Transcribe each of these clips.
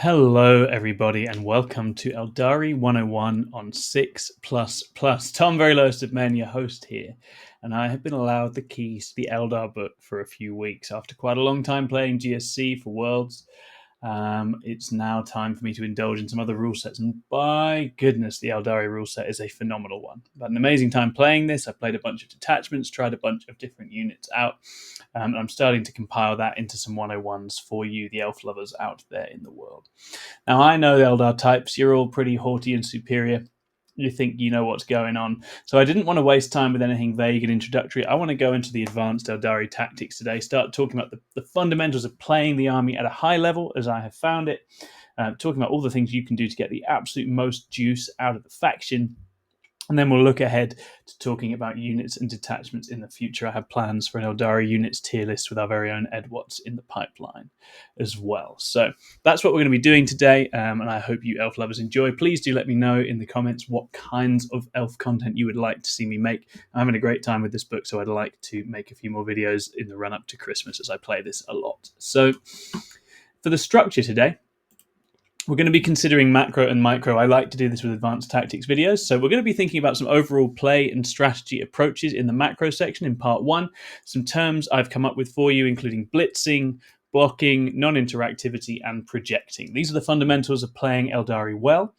Hello, everybody, and welcome to Eldari 101 on 6. Tom, very lowest of men, your host here, and I have been allowed the keys to the Eldar book for a few weeks. After quite a long time playing GSC for Worlds, it's now time for me to indulge in some other rule sets, and by goodness, the Eldari rule set is a phenomenal one. I've had an amazing time playing this. I played a bunch of detachments, tried a bunch of different units out, and I'm starting to compile that into some 101s for you, the elf lovers out there in the world. Now, I know the Eldar types, you're all pretty haughty and superior. You think you know what's going on. So I didn't want to waste time with anything vague and introductory. I want to go into the advanced Eldari tactics today, start talking about the fundamentals of playing the army at a high level, as I have found it, talking about all the things you can do to get the absolute most juice out of the faction. And then we'll look ahead to talking about units and detachments in the future. I have plans for an Eldari units tier list with our very own Ed Watts in the pipeline as well. So that's what we're going to be doing today, and I hope you elf lovers enjoy. Please do let me know in the comments what kinds of elf content you would like to see me make. I'm having a great time with this book, so I'd like to make a few more videos in the run-up to Christmas as I play this a lot. So for the structure today, we're going to be considering macro and micro. I like to do this with advanced tactics videos. So we're going to be thinking about some overall play and strategy approaches in the macro section in part one. Some terms I've come up with for you, including blitzing, blocking, non-interactivity, and projecting. These are the fundamentals of playing Eldari well.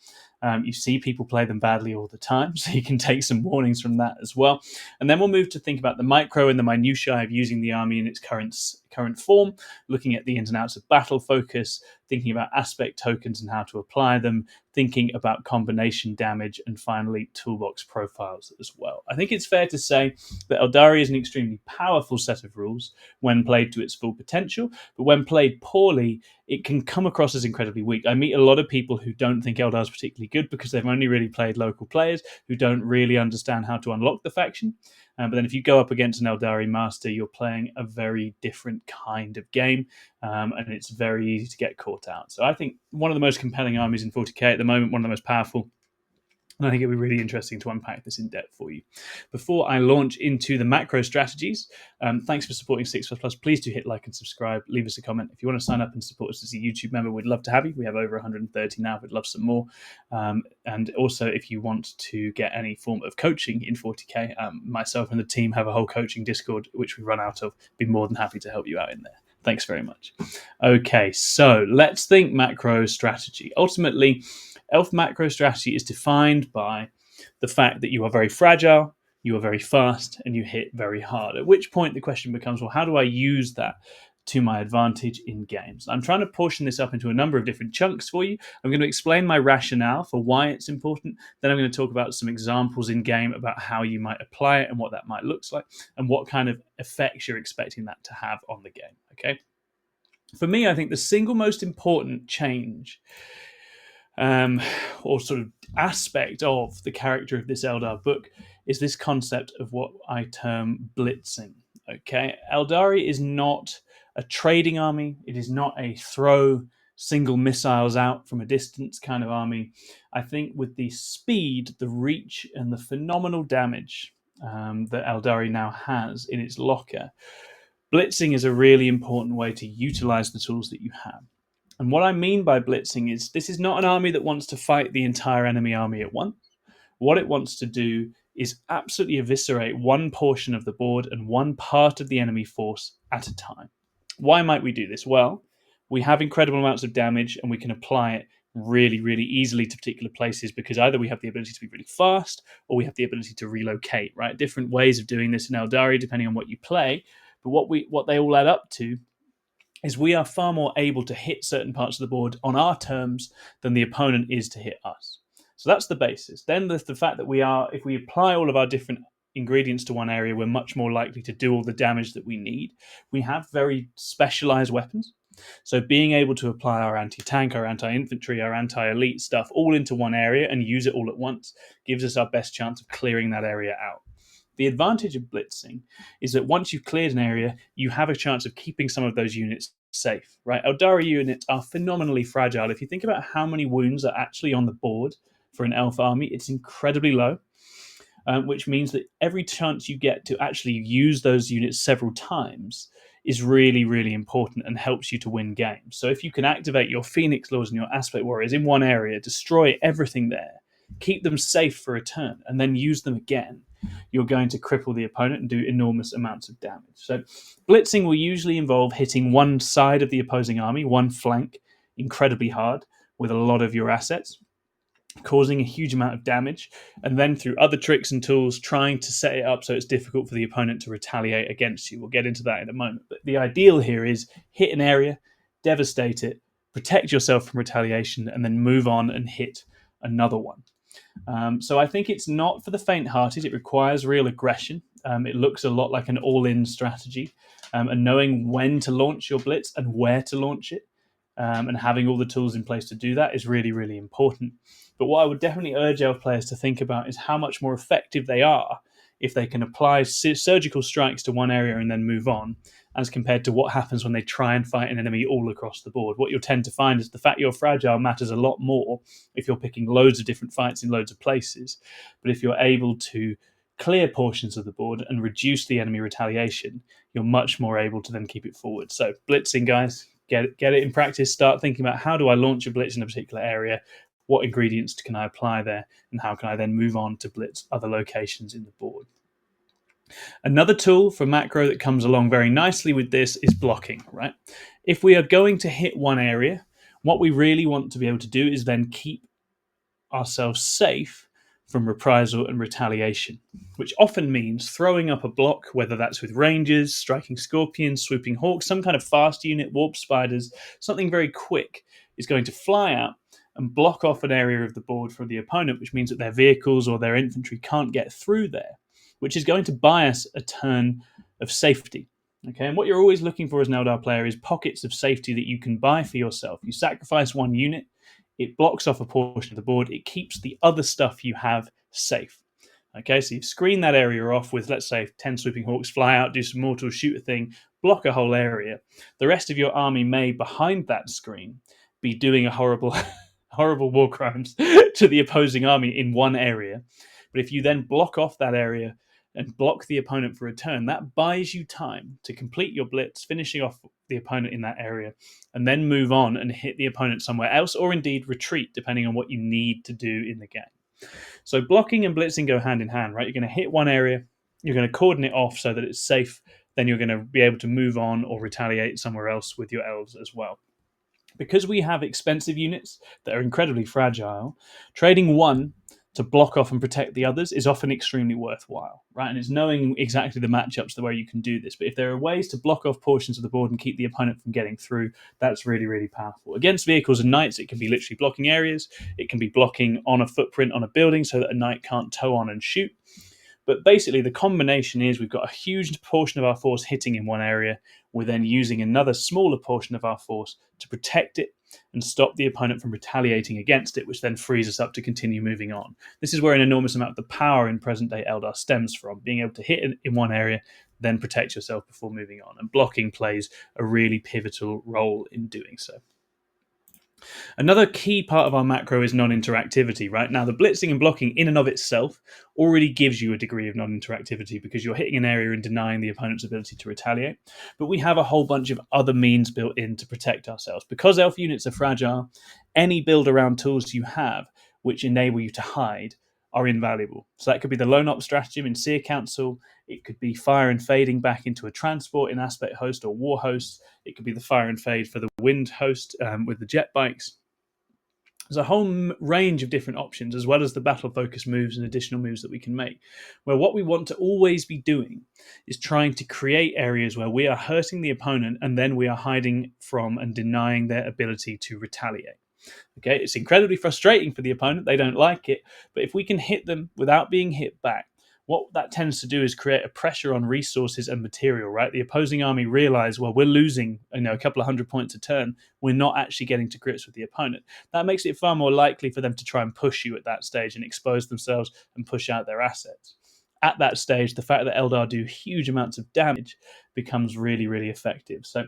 You see people play them badly all the time, so you can take some warnings from that as well. And then we'll move to think about the micro and the minutiae of using the army in its current form, looking at the ins and outs of battle focus, thinking about aspect tokens and how to apply them, thinking about combination damage, and finally toolbox profiles as well. I think it's fair to say that Eldari is an extremely powerful set of rules when played to its full potential, but when played poorly, it can come across as incredibly weak. I meet a lot of people who don't think Eldar is particularly good because they've only really played local players who don't really understand how to unlock the faction. But then if you go up against an Eldari master, you're playing a very different kind of game, and it's very easy to get caught out. So I think one of the most compelling armies in 40k at the moment, one of the most powerful, and I think it'll be really interesting to unpack this in depth for you. Before I launch into the macro strategies, thanks for supporting 6++. Please do hit like and subscribe. Leave us a comment. If you want to sign up and support us as a YouTube member, we'd love to have you. We have over 130 now. We'd love some more. And also, if you want to get any form of coaching in 40k, myself and the team have a whole coaching Discord, which we run out of. Be more than happy to help you out in there. Thanks very much. Okay, so let's think macro strategy. Ultimately, elf macro strategy is defined by the fact that you are very fragile, you are very fast, and you hit very hard. At which point the question becomes, well, how do I use that to my advantage in games? I'm trying to portion this up into a number of different chunks for you. I'm going to explain my rationale for why it's important. Then I'm going to talk about some examples in game about how you might apply it and what that might look like and what kind of effects you're expecting that to have on the game. Okay. For me, I think the single most important change or sort of aspect of the character of this Eldar book is this concept of what I term blitzing. Okay, Eldari is not a trading army. It is not a throw single missiles out from a distance kind of army. I think with the speed, the reach, and the phenomenal damage that Eldari now has in its locker, blitzing is a really important way to utilize the tools that you have. And what I mean by blitzing is this is not an army that wants to fight the entire enemy army at once. What it wants to do is absolutely eviscerate one portion of the board and one part of the enemy force at a time. Why might we do this? Well, we have incredible amounts of damage and we can apply it really, really easily to particular places because either we have the ability to be really fast or we have the ability to relocate, right? Different ways of doing this in Eldari depending on what you play. But what they all add up to is we are far more able to hit certain parts of the board on our terms than the opponent is to hit us. So that's the basis. Then there's the fact that if we apply all of our different ingredients to one area, we're much more likely to do all the damage that we need. We have very specialized weapons. So being able to apply our anti-tank, our anti-infantry, our anti-elite stuff all into one area and use it all at once gives us our best chance of clearing that area out. The advantage of blitzing is that once you've cleared an area, you have a chance of keeping some of those units safe, right? Eldari units are phenomenally fragile. If you think about how many wounds are actually on the board for an elf army, it's incredibly low, which means that every chance you get to actually use those units several times is really, really important and helps you to win games. So if you can activate your Phoenix Lords and your Aspect Warriors in one area, destroy everything there, keep them safe for a turn, and then use them again, you're going to cripple the opponent and do enormous amounts of damage. So blitzing will usually involve hitting one side of the opposing army, one flank, incredibly hard with a lot of your assets, causing a huge amount of damage, and then through other tricks and tools trying to set it up so it's difficult for the opponent to retaliate against you. We'll get into that in a moment. But the ideal here is hit an area, devastate it, protect yourself from retaliation, and then move on and hit another one. So I think it's not for the faint-hearted. It requires real aggression. It looks a lot like an all-in strategy, and knowing when to launch your blitz and where to launch it, and having all the tools in place to do that is really, really important. But what I would definitely urge elf players to think about is how much more effective they are if they can apply surgical strikes to one area and then move on, as compared to what happens when they try and fight an enemy all across the board. What you'll tend to find is the fact you're fragile matters a lot more if you're picking loads of different fights in loads of places. But if you're able to clear portions of the board and reduce the enemy retaliation, you're much more able to then keep it forward. So blitzing, guys, get it in practice. Start thinking about, how do I launch a blitz in a particular area? What ingredients can I apply there? And how can I then move on to blitz other locations in the board? Another tool for macro that comes along very nicely with this is blocking, right? If we are going to hit one area, what we really want to be able to do is then keep ourselves safe from reprisal and retaliation, which often means throwing up a block, whether that's with rangers, striking scorpions, swooping hawks, some kind of fast unit, warp spiders, something very quick is going to fly out and block off an area of the board from the opponent, which means that their vehicles or their infantry can't get through there, which is going to buy us a turn of safety. Okay, and what you're always looking for as an Eldar player is pockets of safety that you can buy for yourself. You sacrifice one unit, it blocks off a portion of the board, it keeps the other stuff you have safe. Okay, so you screen that area off with, let's say, 10 swooping hawks, fly out, do some mortals, shoot a thing, block a whole area. The rest of your army may, behind that screen, be doing a horrible war crimes to the opposing army in one area. But if you then block off that area and block the opponent for a turn, that buys you time to complete your blitz, finishing off the opponent in that area, and then move on and hit the opponent somewhere else, or indeed retreat, depending on what you need to do in the game. So blocking and blitzing go hand in hand, right? You're going to hit one area, you're going to cordon it off so that it's safe, then you're going to be able to move on or retaliate somewhere else with your elves as well. Because we have expensive units that are incredibly fragile, trading one to block off and protect the others is often extremely worthwhile, right? And it's knowing exactly the matchups the way you can do this. But if there are ways to block off portions of the board and keep the opponent from getting through, that's really, really powerful. Against vehicles and knights, it can be literally blocking areas. It can be blocking on a footprint on a building so that a knight can't tow on and shoot. But basically, the combination is we've got a huge portion of our force hitting in one area. We're then using another smaller portion of our force to protect it and stop the opponent from retaliating against it, which then frees us up to continue moving on. This is where an enormous amount of the power in present-day Eldar stems from, being able to hit in one area, then protect yourself before moving on. And blocking plays a really pivotal role in doing so. Another key part of our macro is non-interactivity, right? Now, the blitzing and blocking in and of itself already gives you a degree of non-interactivity because you're hitting an area and denying the opponent's ability to retaliate. But we have a whole bunch of other means built in to protect ourselves. Because elf units are fragile, any build-around tools you have which enable you to hide are invaluable. So that could be the lone op stratagem in Seer Council. It could be fire and fading back into a transport in Aspect Host or War Host. It could be the fire and fade for the Wind Host with the jet bikes. There's a whole range of different options, as well as the battle focus moves and additional moves that we can make, where what we want to always be doing is trying to create areas where we are hurting the opponent and then we are hiding from and denying their ability to retaliate. Okay, it's incredibly frustrating for the opponent. They don't like it. But if we can hit them without being hit back, what that tends to do is create a pressure on resources and material, right? The opposing army realize, well, we're losing, a couple of 100 points a turn. We're not actually getting to grips with the opponent. That makes it far more likely for them to try and push you at that stage and expose themselves and push out their assets. At that stage, the fact that Eldar do huge amounts of damage becomes really, really effective. So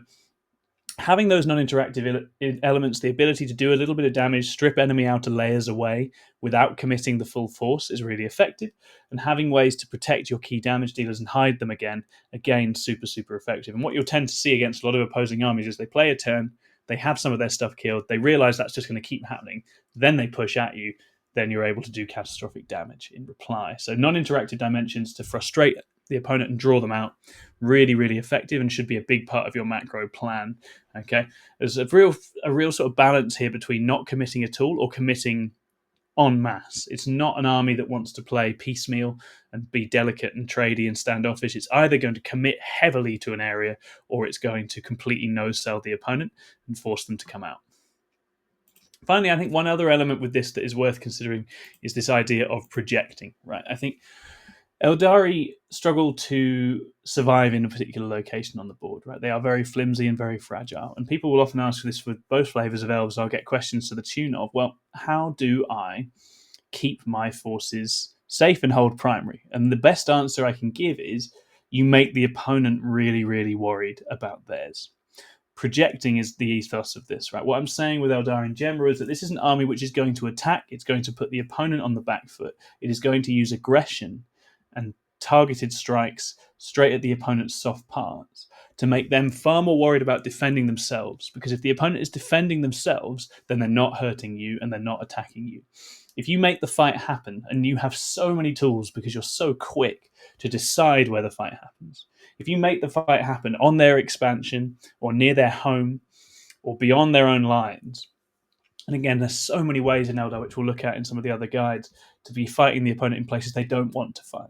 Having those non-interactive elements, the ability to do a little bit of damage, strip enemy outer layers away without committing the full force, is really effective. And having ways to protect your key damage dealers and hide them again, super, super effective. And what you'll tend to see against a lot of opposing armies is they play a turn, they have some of their stuff killed, they realize that's just going to keep happening, then they push at you, then you're able to do catastrophic damage in reply. So non-interactive dimensions to frustrate the opponent and draw them out, really, really effective, and should be a big part of your macro plan. Okay, there's a real sort of balance here between not committing at all or committing en masse. It's not an army that wants to play piecemeal and be delicate and tradey and standoffish. It's either going to commit heavily to an area or it's going to completely no-sell the opponent and force them to come out. Finally, I think one other element with this that is worth considering is this idea of projecting, right? I think Aeldari struggle to survive in a particular location on the board, right? They are very flimsy and very fragile. And people will often ask this with both flavors of elves. I'll get questions to the tune of, well, how do I keep my forces safe and hold primary? And the best answer I can give is you make the opponent really, really worried about theirs. Projecting is the ethos of this, right? What I'm saying with Eldar in general is that this is an army which is going to attack. It's going to put the opponent on the back foot. It is going to use aggression and targeted strikes straight at the opponent's soft parts to make them far more worried about defending themselves. Because if the opponent is defending themselves, then they're not hurting you and they're not attacking you. If you make the fight happen, and you have so many tools because you're so quick to decide where the fight happens, if you make the fight happen on their expansion or near their home or beyond their own lines, and again, there's so many ways in Eldar, which we'll look at in some of the other guides, to be fighting the opponent in places they don't want to fight.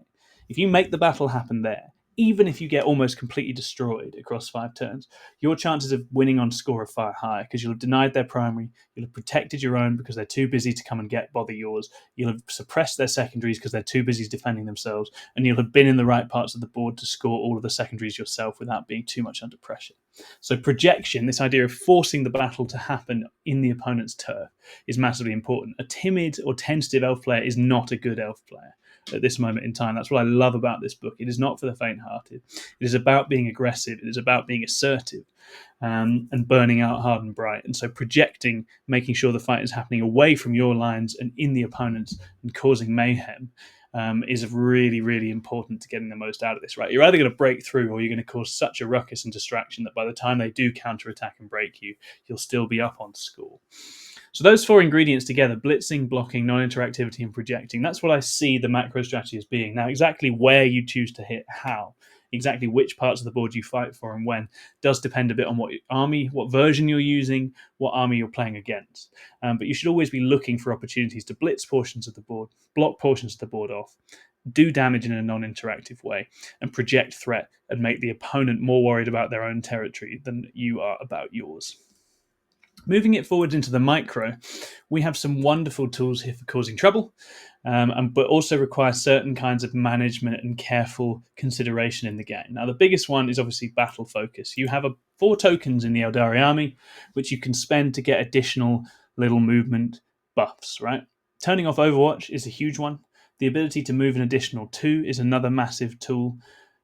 If you make the battle happen there, even if you get almost completely destroyed across 5 turns, your chances of winning on score are far higher because you'll have denied their primary, you'll have protected your own because they're too busy to come and bother yours, you'll have suppressed their secondaries because they're too busy defending themselves, and you'll have been in the right parts of the board to score all of the secondaries yourself without being too much under pressure. So projection, this idea of forcing the battle to happen in the opponent's turf, is massively important. A timid or tentative elf player is not a good elf player at this moment in time. That's what I love about this book. It is not for the faint-hearted. It is about being aggressive. It is about being assertive and burning out hard and bright. And so projecting, making sure the fight is happening away from your lines and in the opponent's and causing mayhem is really, really important to getting the most out of this, right? You're either going to break through or you're going to cause such a ruckus and distraction that by the time they do counterattack and break you, you'll still be up on score. So those 4 ingredients together, blitzing, blocking, non-interactivity, and projecting, that's what I see the macro strategy as being. Now, exactly where you choose to hit, how, exactly which parts of the board you fight for and when, does depend a bit on what army, what version you're using, what army you're playing against. But you should always be looking for opportunities to blitz portions of the board, block portions of the board off, do damage in a non-interactive way, and project threat and make the opponent more worried about their own territory than you are about yours. Moving it forward into the micro, we have some wonderful tools here for causing trouble, but also require certain kinds of management and careful consideration in the game. Now, the biggest one is obviously battle focus. You have 4 tokens in the Aeldari army, which you can spend to get additional little movement buffs, right? Turning off Overwatch is a huge one. The ability to move an additional 2 is another massive tool.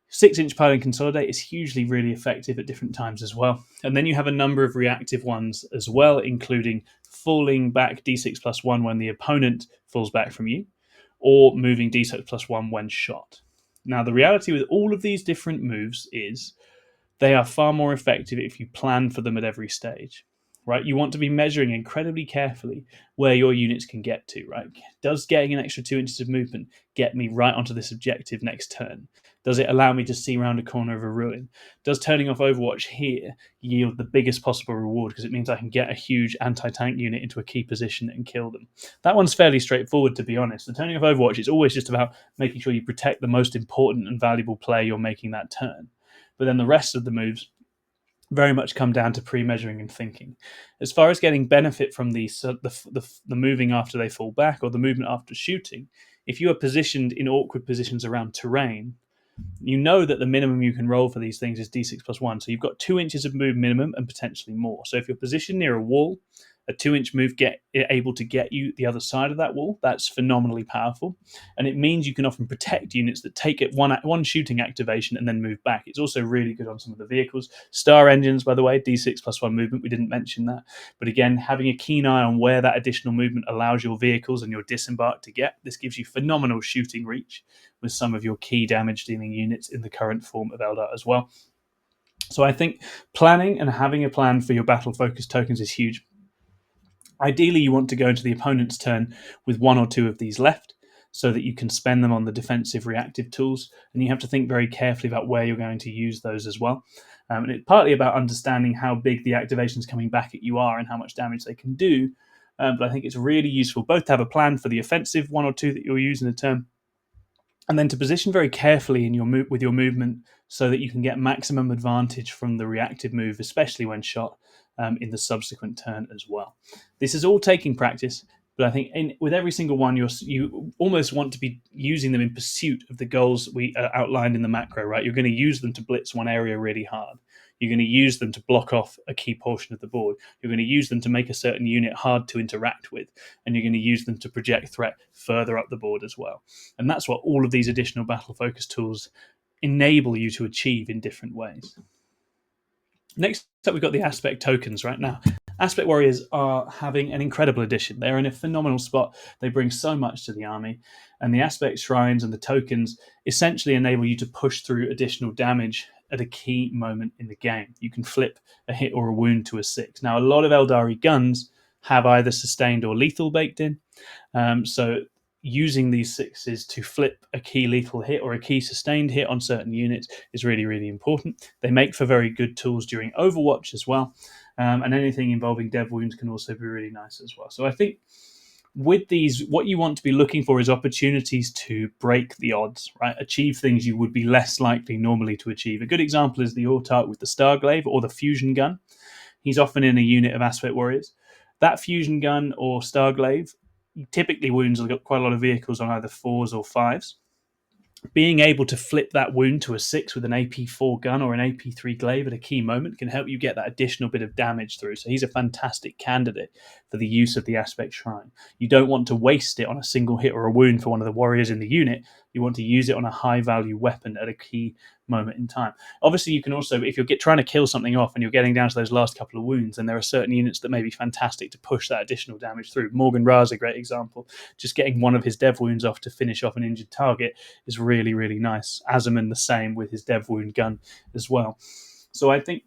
6-inch pile and consolidate is hugely really effective at different times as well. And then you have a number of reactive ones as well, including falling back d6 plus 1 when the opponent falls back from you, or moving d6 plus 1 when shot. Now, the reality with all of these different moves is they are far more effective if you plan for them at every stage. Right, you want to be measuring incredibly carefully where your units can get to, right? Does getting an extra 2 inches of movement get me right onto this objective next turn? Does it allow me to see around a corner of a ruin? Does turning off Overwatch here yield the biggest possible reward because it means I can get a huge anti-tank unit into a key position and kill them? That one's fairly straightforward, to be honest. The turning off Overwatch is always just about making sure you protect the most important and valuable play you're making that turn. But then the rest of the moves very much come down to pre-measuring and thinking. As far as getting benefit from the moving after they fall back or the movement after shooting, if you are positioned in awkward positions around terrain, you know that the minimum you can roll for these things is d6 plus 1. So you've got 2 inches of move minimum and potentially more. So if you're positioned near a wall a 2-inch move able to get you the other side of that wall. That's phenomenally powerful, and it means you can often protect units that take it one shooting activation and then move back. It's also really good on some of the vehicles. Star engines, by the way, D6+1 movement. We didn't mention that, but again, having a keen eye on where that additional movement allows your vehicles and your disembark to get. This gives you phenomenal shooting reach with some of your key damage dealing units in the current form of Eldar as well. So I think planning and having a plan for your battle focused tokens is huge. Ideally, you want to go into the opponent's turn with 1 or 2 of these left so that you can spend them on the defensive reactive tools, and you have to think very carefully about where you're going to use those as well. And it's partly about understanding how big the activations coming back at you are and how much damage they can do, but I think it's really useful both to have a plan for the offensive 1 or 2 that you'll use in a turn, and then to position very carefully in with your movement so that you can get maximum advantage from the reactive move, especially when shot in the subsequent turn as well. This is all taking practice, but I think with every single one, you almost want to be using them in pursuit of the goals we outlined in the macro, right? You're going to use them to blitz one area really hard. You're going to use them to block off a key portion of the board. You're going to use them to make a certain unit hard to interact with, and you're going to use them to project threat further up the board as well. And that's what all of these additional battle focus tools enable you to achieve in different ways. Next up, we've got the aspect tokens right now. Aspect warriors are having an incredible addition. They're in a phenomenal spot. They bring so much to the army, and the aspect shrines and the tokens essentially enable you to push through additional damage at a key moment in the game. You can flip a hit or a wound to a 6. Now, a lot of Aeldari guns have either sustained or lethal baked in, so using these 6s to flip a key lethal hit or a key sustained hit on certain units is really, really important. They make for very good tools during Overwatch as well, and anything involving dev wounds can also be really nice as well. So I think with these, what you want to be looking for is opportunities to break the odds, right? Achieve things you would be less likely normally to achieve. A good example is the Autarch with the Starglaive or the Fusion Gun. He's often in a unit of Aspect Warriors. That Fusion Gun or Starglaive typically wounds quite a lot of vehicles on either 4s or 5s. Being able to flip that wound to a 6 with an AP4 gun or an AP3 glaive at a key moment can help you get that additional bit of damage through. So he's a fantastic candidate for the use of the Aspect Shrine. You don't want to waste it on a single hit or a wound for one of the warriors in the unit. You want to use it on a high-value weapon at a key moment in time. Obviously, you can also, if you're trying to kill something off and you're getting down to those last couple of wounds, then there are certain units that may be fantastic to push that additional damage through. Morgan Ra is a great example. Just getting one of his dev wounds off to finish off an injured target is really, really nice. Azaman the same with his dev wound gun as well. So I think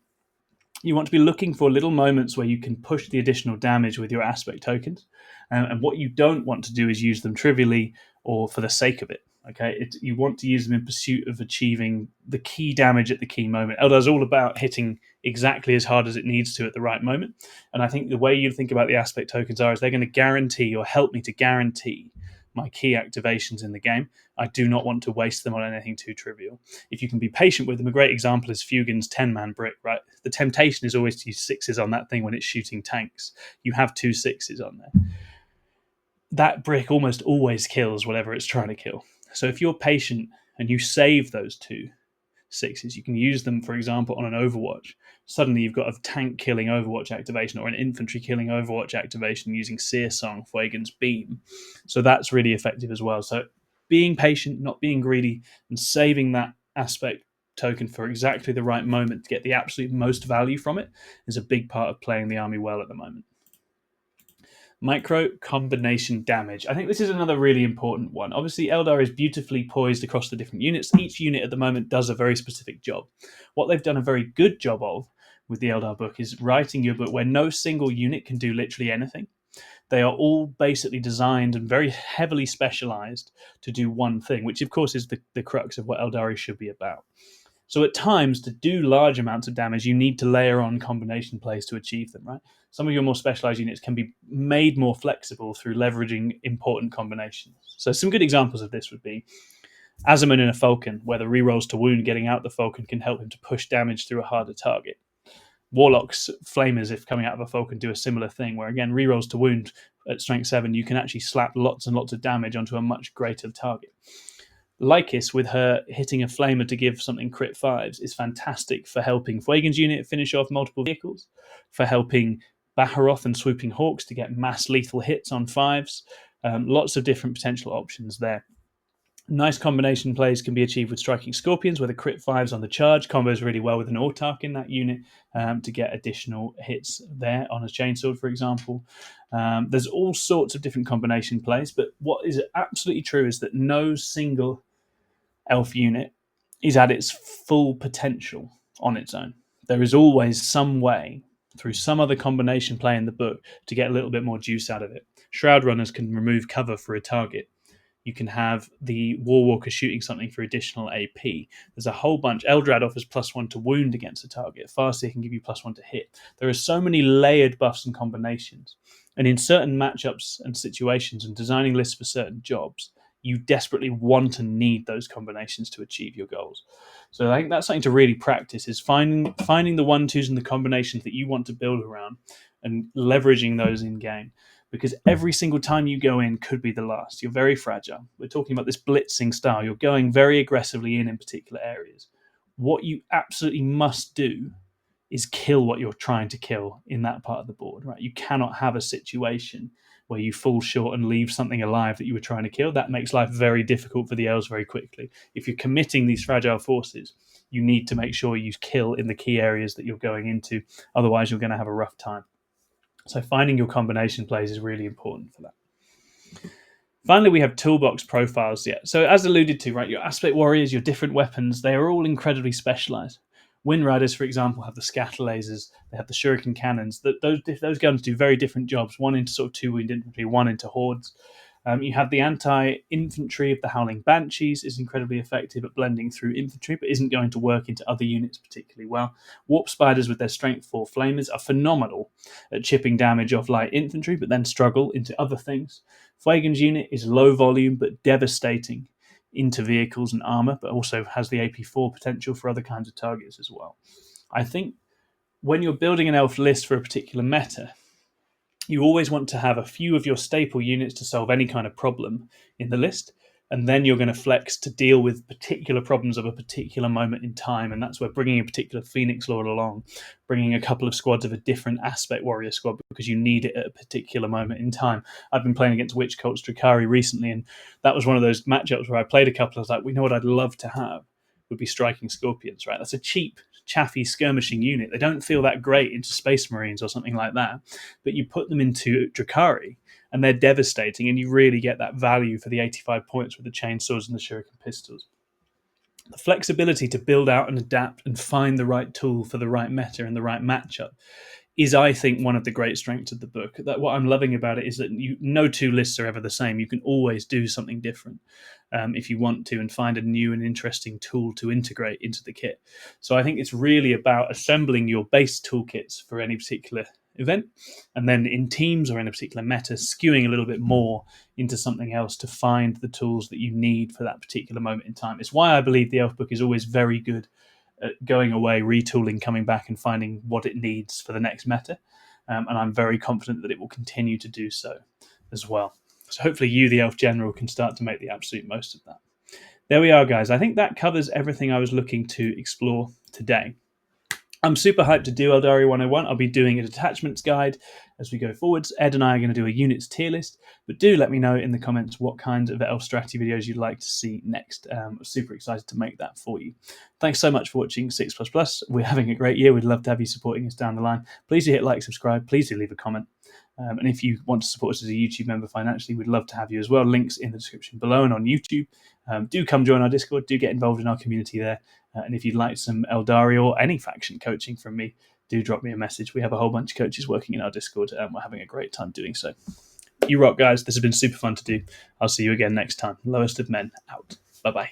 you want to be looking for little moments where you can push the additional damage with your aspect tokens. And what you don't want to do is use them trivially or for the sake of it. Okay, you want to use them in pursuit of achieving the key damage at the key moment. Eldar is all about hitting exactly as hard as it needs to at the right moment. And I think the way you think about the aspect tokens is they're going to guarantee or help me to guarantee my key activations in the game. I do not want to waste them on anything too trivial. If you can be patient with them, a great example is Fugin's 10-man brick, right? The temptation is always to use 6s on that thing when it's shooting tanks. You have 2 6s on there. That brick almost always kills whatever it's trying to kill. So if you're patient and you save those 2 6s, you can use them, for example, on an Overwatch. Suddenly you've got a tank killing Overwatch activation or an infantry killing Overwatch activation using Seer Song, Fuegan's Beam. So that's really effective as well. So being patient, not being greedy, and saving that aspect token for exactly the right moment to get the absolute most value from it is a big part of playing the army well at the moment. Micro combination damage. I think this is another really important one. Obviously, Eldar is beautifully poised across the different units. Each unit at the moment does a very specific job. What they've done a very good job of with the Eldar book is writing you a book where no single unit can do literally anything. They are all basically designed and very heavily specialized to do one thing, which of course is the crux of what Eldari should be about. So at times, to do large amounts of damage, you need to layer on combination plays to achieve them, right? Some of your more specialized units can be made more flexible through leveraging important combinations. So some good examples of this would be Azaman in a Falcon, where the rerolls to wound getting out the Falcon can help him to push damage through a harder target. Warlock's Flamers, if coming out of a Falcon, do a similar thing, where again, rerolls to wound at strength 7, you can actually slap lots and lots of damage onto a much greater target. Lycus, with her hitting a flamer to give something crit 5s, is fantastic for helping Fuegan's unit finish off multiple vehicles, for helping Baharoth and Swooping Hawks to get mass lethal hits on 5s. Lots of different potential options there. Nice combination plays can be achieved with Striking Scorpions, where the crit 5s on the charge combos really well with an Autarch in that unit to get additional hits there on a Chainsword, for example. There's all sorts of different combination plays, but what is absolutely true is that no single elf unit is at its full potential on its own. There is always some way, through some other combination play in the book, to get a little bit more juice out of it. Shroud Runners can remove cover for a target. You can have the Warwalker shooting something for additional AP. There's a whole bunch. Eldrad offers +1 to wound against a target. Farseer can give you +1 to hit. There are so many layered buffs and combinations. And in certain matchups and situations and designing lists for certain jobs, you desperately want and need those combinations to achieve your goals. So I think that's something to really practice, is finding the 1-2s and the combinations that you want to build around and leveraging those in game. Because every single time you go in could be the last. You're very fragile. We're talking about this blitzing style. You're going very aggressively in particular areas. What you absolutely must do is kill what you're trying to kill in that part of the board, right? You cannot have a situation where you fall short and leave something alive that you were trying to kill. That makes life very difficult for the elves very quickly. If you're committing these fragile forces, you need to make sure you kill in the key areas that you're going into. Otherwise, you're going to have a rough time. So finding your combination plays is really important for that. Finally, we have toolbox profiles. Yeah. So as alluded to, right, your aspect warriors, your different weapons, they are all incredibly specialized. Wind Riders, for example, have the scatter lasers. They have the shuriken cannons. Those guns do very different jobs. One into sort of 2-wound infantry, one into hordes. You have the anti-infantry of the Howling Banshees is incredibly effective at blending through infantry, but isn't going to work into other units particularly well. Warp Spiders with their Strength 4 Flamers are phenomenal at chipping damage off light infantry, but then struggle into other things. Fuegan's unit is low volume, but devastating into vehicles and armor, but also has the AP4 potential for other kinds of targets as well. I think when you're building an elf list for a particular meta, you always want to have a few of your staple units to solve any kind of problem in the list, and then you're going to flex to deal with particular problems of a particular moment in time, and that's where bringing a particular Phoenix Lord along, bringing a couple of squads of a different aspect warrior squad because you need it at a particular moment in time. I've been playing against Witch Cult's Drakari recently, and that was one of those matchups where I played a couple. I was like, we know what I'd love to have would be Striking Scorpions, right? That's a cheap, chaffy skirmishing unit. They don't feel that great into Space Marines or something like that, but you put them into Drakari and they're devastating, and you really get that value for the 85 points with the chainswords and the shuriken pistols. The flexibility to build out and adapt and find the right tool for the right meta and the right matchup is, I think, one of the great strengths of the book. That what I'm loving about it is that no two lists are ever the same. You can always do something different if you want to, and find a new and interesting tool to integrate into the kit. So I think it's really about assembling your base toolkits for any particular event, and then in teams or in a particular meta, skewing a little bit more into something else to find the tools that you need for that particular moment in time. It's why I believe the Elf book is always very good at going away, retooling, coming back and finding what it needs for the next meta. And I'm very confident that it will continue to do so as well. So hopefully you, the Elf General, can start to make the absolute most of that. There we are, guys. I think that covers everything I was looking to explore today. I'm super hyped to do Aeldari 101. I'll be doing a detachments guide as we go forwards. Ed and I are going to do a units tier list, but do let me know in the comments what kinds of elf strategy videos you'd like to see next. I'm super excited to make that for you. Thanks so much for watching 6++. We're having a great year. We'd love to have you supporting us down the line. Please do hit like, subscribe. Please do leave a comment. And if you want to support us as a YouTube member financially, we'd love to have you as well. Links in the description below and on YouTube. Do come join our Discord. Do get involved in our community there. And if you'd like some Aeldari or any faction coaching from me, do drop me a message. We have a whole bunch of coaches working in our Discord, and we're having a great time doing so. You rock, guys. This has been super fun to do. I'll see you again next time. Lowest of Men out. Bye-bye.